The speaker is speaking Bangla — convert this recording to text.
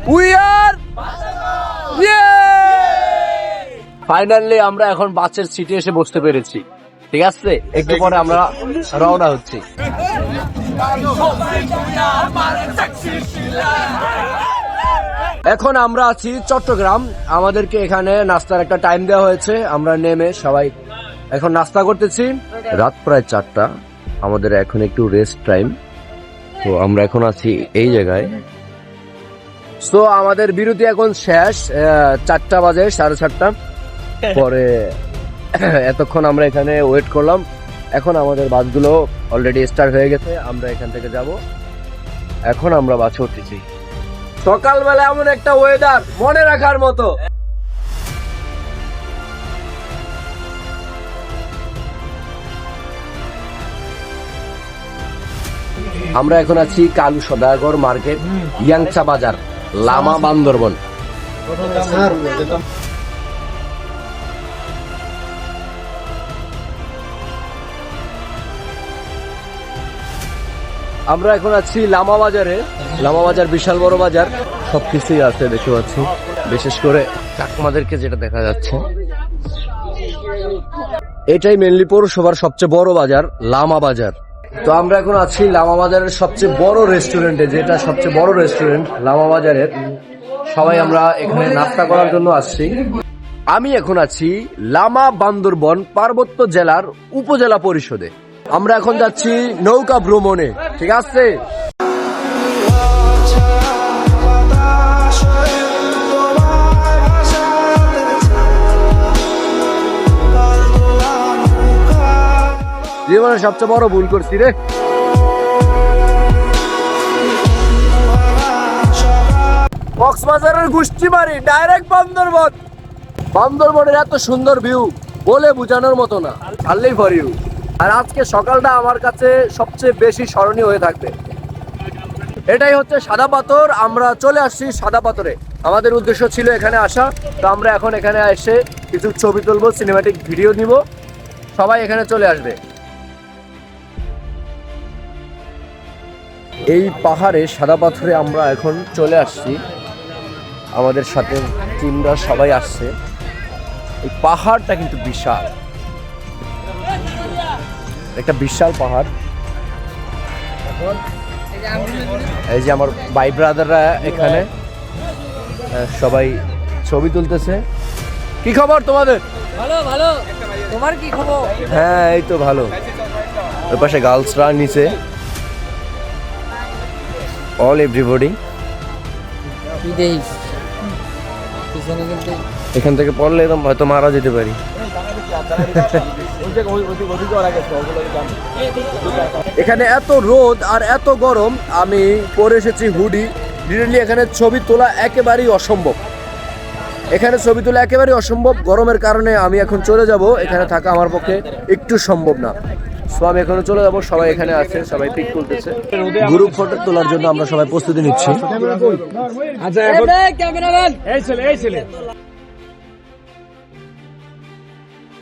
উই আর ফাইনালি আমরা এখন বাসের সিটে এসে বসতে পেরেছি। ঠিক আছে, একটু পরে আমরা রওনা হচ্ছি। এখন আমরা আছি চট্টগ্রাম। আমাদেরকে এখানে নাস্তার একটা টাইম দেওয়া হয়েছে। আমরা নেমে সবাই এখন নাস্তা করতেছি। রাত প্রায় 4টা, আমাদের এখন একটু রেস্ট টাইম। তো আমরা এখন আছি এই জায়গায়। তো আমাদের বিরতি এখন শেষ, 4টা বাজে, 4:30 পরে। এতক্ষণ আমরা এখানে ওয়েট করলাম। এখন আমাদের বাসগুলো অলরেডি স্টার্ট হয়ে গেছে। আমরা এখান থেকে যাব। এখন আমরা বাসে উঠতেছি। সকালবেলা এমন একটা ওয়েদার মনে রাখার মতো। আমরা এখন আছি কালু সদাগর মার্কেট, ইয়াংচা বাজার, লামা, বান্দরবন। আমরা এখন আছি লামা বাজারে। লামা বাজার বিশাল বড় বাজার, সবকিছুই আছে দেখতে পাচ্ছি। বিশেষ করে কাকমাদেরকে যেটা দেখা যাচ্ছে, এটাই মেনলি পৌরসভার সবচেয়ে বড় বাজার, লামা বাজার। তো আমরা এখন আছি লামা বাজারের সবচেয়ে বড় রেস্টুরেন্টে, যেটা সবচেয়ে বড় রেস্টুরেন্ট লামা বাজারের। সবাই আমরা এখানে নাস্তা করার জন্য আসছি। আমি এখন আছি লামা বান্দরবন পার্বত্য জেলার উপজেলা পরিষদে। আমরা এখন যাচ্ছি নৌকা ভ্রমণে। ঠিক আছে, জীবনের সবচেয়ে বড় ভুল করছি রে। কক্সবাজারের গুষ্টিমারি ডাইরেক্ট বান্দরবন। বান্দরবনের এত সুন্দর ভিউ বলে বোঝানোর মতো না, আনলি ফর ইউ। আর আজকে সকালটা আমার কাছে সবচেয়ে বেশি স্মরণীয় হয়ে থাকবে। এটাই হচ্ছে সাদা পাথর। আমরা চলে আসছি সাদা পাথরে। আমাদের উদ্দেশ্য ছিল এখানে আসা। তো আমরা এখন এখানে এসে কিছু ছবি তুলবো, সিনেম্যাটিক ভিডিও নিব। সবাই এখানে চলে আসবে। এই পাহাড়ে সাদা পাথরে আমরা এখন চলে আসছি। আমাদের সাথে টিমরা সবাই আসছে। এই পাহাড়টা কিন্তু বিশাল, একটা বিশাল পাহাড়। এই যে আমার ভাই ব্রাদাররা এখানে সবাই ছবি তুলতেছে। কি খবর তোমাদের? ভালো ভালো, তোমার কি খবর? হ্যাঁ, এই তো ভালো। ওই পাশে গার্লসরা, নিচে অল এভরিবডি। এখান থেকে পড়লে একদম হয়তো মারা যেতে পারি। এখানে এত রোদ আর এত গরম, আমি পরে এসেছি হুডি। ডিরেক্টলি এখানে ছবি তোলা একেবারেই অসম্ভব। এখানে ছবি তোলা একেবারেই অসম্ভব। গরমের কারণে আমি এখন চলে যাব। এখানে থাকা আমার পক্ষে একটু সম্ভব না। সো আমি এখানে চলে যাব। সবাই এখানে আছে, সবাই পিক তুলতেছে। গ্রুপ ফটো তোলার জন্য আমরা সবাই প্রস্তুতি নিচ্ছি। আচ্ছা, ক্যামেরাম্যান এই ছেলে